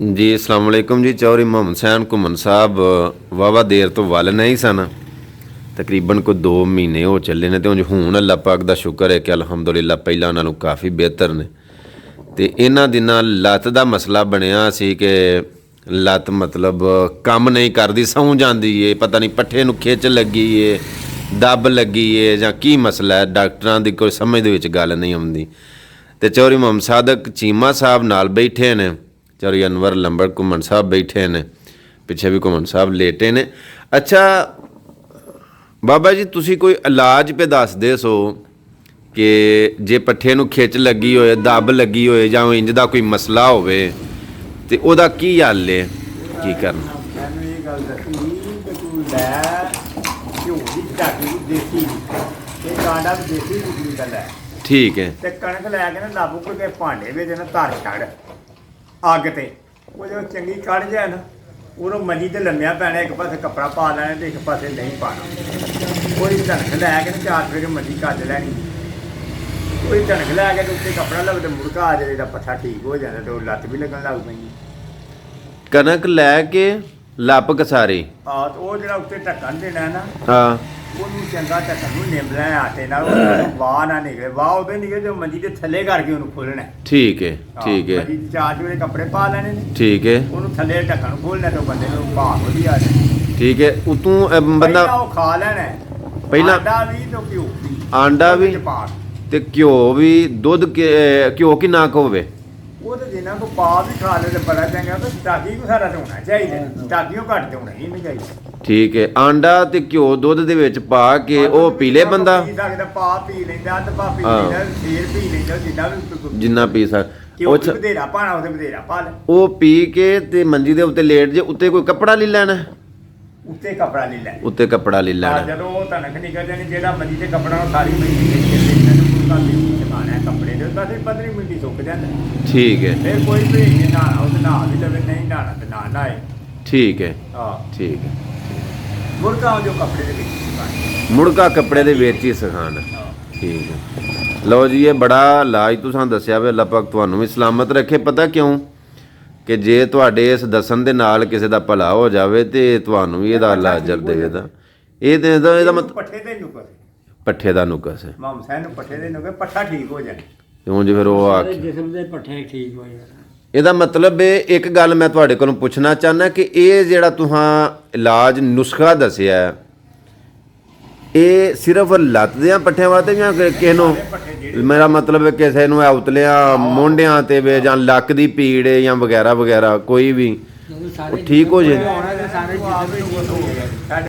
जी अस्सलाम वालेकुम जी। चौधरी मोहम्मद हुसैन घुमन साहब वाहवा देर तो वल नहीं सन, तकरीबन कोई 2 महीने हो चले ने। तो हूँ अल्लाह पाक दा शुक्र है कि अलहमदुलिल्लाह पहला नालों काफ़ी बेहतर ने। तो इन्हां दिनां लत्त दा मसला बनया सी कि लत्त मतलब काम नहीं करदी, सौं जांदी है, पता नहीं पट्ठे नूं खिच लगी है, दब लगी है जां की मसला है, डॉक्टरां दी कोई समझ दे विच गल नहीं आउंदी। ते चौधरी मोहम्मद सादक चीमा साहब नाल बैठे ने, चौधरी अनवर लंबड़ घुमन साहब बैठे ने, पिछे भी घुमन साहब लेटे ने। अच्छा बाबा जी, तुसी कोई इलाज पे दसदे सो कि जे पट्ठे नूं खिच लगी होए, दब लगी होए जां इंज दा कोई मसला होवे ते ओहदा की हल है, की करना? मैंने ये गल दसी कि तू लै घ्यो दी ढाकी देसी ते कांडा भी देसी बिजली का लै ठीक है। ते कणक लैके ना लाबू के भांडे विच ना धर छड़ अग ते वो जो चंगी कड़ जाए ना उरो मंजी ते लम्मिया पैना, एक पासे कपड़ा पा लैना ते एक पासे नहीं पाना। कोई धनक लैके ना 4 फेरे मंजी कज लैनी, कोई धनक लैके तो उत्ते कपड़ा लग ते मुड़का आ जाए, पट्ठा ठीक हो जाता तो लत्त भी लगन लग पैंदी। कनक लैके लपक सारी तो वो जो उत्ते ढक्कन देना है ना, हाँ ਉਹਨੂੰ ਚੰਗਾ ਢੱਕਣ ਨੂੰ ਨਿੰਬਣਾ ਆਟੇ ਨਾਲ, ਵਾਹ ਨਾ ਨਿਕਲੇ। ਵਾਹ ਉਹਦੇ ਨਿਕਲੇ ਜੋ ਮੰਜੀ ਦੇ ਥੱਲੇ ਕਰਕੇ ਉਹਨੂੰ ਖੋਲਣਾ। ठीक है ठीक है ਮੰਜੀ 4 ਜੋੜੇ ਕੱਪੜੇ ਪਾ ਲੈਣੇ ਨੇ, ठीक है ਉਹਨੂੰ ਥੱਲੇ ਢੱਕਣ ਨੂੰ ਖੋਲਣਾ ਤੇ ਬੰਦੇ ਨੂੰ ਭਾਰ ਵਧੀਆ ਆ ਜਾਏ। ठीक है। उतों बंदा ਪਹਿਲਾਂ ਉਹ ਖਾ ਲੈਣਾ ਹੈ, ਪਹਿਲਾਂ ਆਂਡਾ ਵੀ ਤੇ ਘਿਓ ਵੀ, ਆਂਡਾ ਵੀ ਉਹਦੇ 'ਚ ਪਾ ਕੇ। ਤੇ ਘਿਓ ਵੀ, ਦੁੱਧ ਘਿਓ ਕਿੰਨਾ ਕੁ ਹੋਵੇ? ਉਹ ਤੇ ਜਿੰਨਾ ਕੋ ਪਾ ਵੀ ਖਾ ਲੈ ਤੇ ਬੜਾ ਚੰਗਾ, ਤੇ ਸਟਾਕੀ ਕੋ ਸਾਰਾ ਹੋਣਾ ਚਾਹੀਦਾ, ਸਟਾਕੀਓ ਘੱਟ ਤੇ ਹੋਣਾ ਹੀ ਨਹੀਂ ਚਾਹੀਦਾ। ਠੀਕ ਹੈ। ਆਂਡਾ ਤੇ ਘਿਓ ਦੁੱਧ ਦੇ ਵਿੱਚ ਪਾ ਕੇ ਉਹ ਪੀ ਲੇ ਬੰਦਾ? ਪੀ ਸਕਦਾ, ਪਾ ਪੀ ਲੈਂਦਾ, ਅੱਧ ਪਾ ਪੀ ਹਾਂ। ਲੈਂਦਾ, ਫੇਰ ਪੀ ਲੈਂਦਾ, ਜਿੰਨਾ ਵੀ ਜਿੰਨਾ ਪੀ ਸਕ ਘਿਓ ਉਹ ਵੀ ਬਥੇਰਾ ਪਾਣਾ ਉਹਦੇ ਬਥੇਰਾ ਪਾ ਲੈ। ਉਹ ਪੀ ਕੇ ਤੇ ਮੰਜੀ ਦੇ ਉੱਤੇ ਲੇਟ ਜੇ, ਉੱਤੇ ਕੋਈ ਕੱਪੜਾ ਲੈ ਲੈਣਾ? ਉੱਤੇ ਕਪੜਾ ਲੈ ਲੈ, ਉੱਤੇ ਕੱਪੜਾ ਲੈ ਲੈਣਾ। ਜਦੋਂ ਉਹ ਧਨਕ ਨਿਕਲ ਜਾਣੀ, ਜਿਹੜਾ ਮੰਜੀ ਤੇ ਕੱਪੜਾ ਉਹ ਸਾਰੀ ਮੰਜੀ ਦੇ ਸੁਕਾਉਣਾ ਹੈ ਕੱਪੜੇ ਦੇ, ਤਾਂ 15 ਮਿੰਟ ਹੀ ਸੁੱਕ ਜਾਂਦਾ। ਠੀਕ ਹੈ ਫਿਰ ਕੋਈ ਭੇਜ ਨਹੀਂ ਨਹਾਣਾ, ਉਹ ਤੇ ਨਹਾ ਵੀ ਲਵੇ, ਨਹੀਂ ਨਹਾਣਾ ਤੇ ਨਾ ਨਹਾਏ। ਠੀਕ ਹੈ ਹਾਂ, ਠੀਕ ਹੈ। ਮੁਰਗਾ ਜੋ ਕੱਪੜੇ ਦੇ ਵਿੱਚ ਸੁਕਾਉਣਾ। ਮੁੜਕਾ ਕੱਪੜੇ ਦੇ ਵਿੱਚ ਹੀ ਸਿਖਾਉਣਾ। ਹਾਂ। ਠੀਕ ਹੈ। ਲਓ ਜੀ, ਇਹ ਬੜਾ ਇਲਾਜ ਤੁਸੀਂ ਦੱਸਿਆ ਵੇ, ਅੱਲਾਹ ਪਾਕ ਤੁਹਾਨੂੰ ਵੀ ਸਲਾਮਤ ਰੱਖੇ। ਪਤਾ ਕਿਉਂ ਕਿ ਜੇ ਤੁਹਾਡੇ ਇਸ ਦੱਸਣ ਦੇ ਨਾਲ ਕਿਸੇ ਦਾ ਭਲਾ ਹੋ ਜਾਵੇ ਤੇ ਤੁਹਾਨੂੰ ਵੀ ਇਹਦਾ ਇਲਾਜ ਜਰ ਦੇਵੇਗਾ। ਇਹਦਾ ਮਤਲਬ ਪੱਠੇ ਦੇ ਨੁਕਸ, ਪੱਠੇ ਦਾ ਨੁਕਸ ਹੈ। ਮਾਮ ਸੈਨ ਨੂੰ ਪੱਠੇ ਦੇ ਨੁਕਸ, ਪੱਠਾ ਠੀਕ ਹੋ ਜਾਣਾ। ਕਿਉਂ ਜੇ ਫਿਰ ਉਹ ਆ ਸਾਰੇ ਜਿਸਮ ਦੇ ਪੱਠੇ ਠੀਕ ਹੋ ਜਾਣ। ਇਹਦਾ ਮਤਲਬ ਇਹ ਇੱਕ ਗੱਲ ਮੈਂ ਤੁਹਾਡੇ ਕੋਲੋਂ ਪੁੱਛਣਾ ਚਾਹੁੰਦਾ ਕਿ ਇਹ ਜਿਹੜਾ ਤੁਹਾਂ ਇਲਾਜ ਨੁਸਖਾ ਦੱਸਿਆ, ਇਹ ਸਿਰਫ ਲੱਤ ਦੇ ਪੱਠਿਆਂ ਵਾਸਤੇ ਜਾਂ ਕਿਸੇ ਨੂੰ? ਮੇਰਾ ਮਤਲਬ ਹੈ ਕਿਸੇ ਨੂੰ ਉਤਲਿਆਂ ਮੋਢਿਆਂ ਤੇ ਵੇ ਜਾਂ ਲੱਕ ਦੀ ਪੀੜ ਜਾਂ ਵਗੈਰਾ ਵਗੈਰਾ ਕੋਈ ਵੀ ਜਦੋਂ ਸਾਰੇ ਠੀਕ ਹੋ ਜੇ। ਹੋਣਾ ਤੇ ਸਾਰੇ ਜਿਸਮ ਨੂੰ ਸਾਡੇ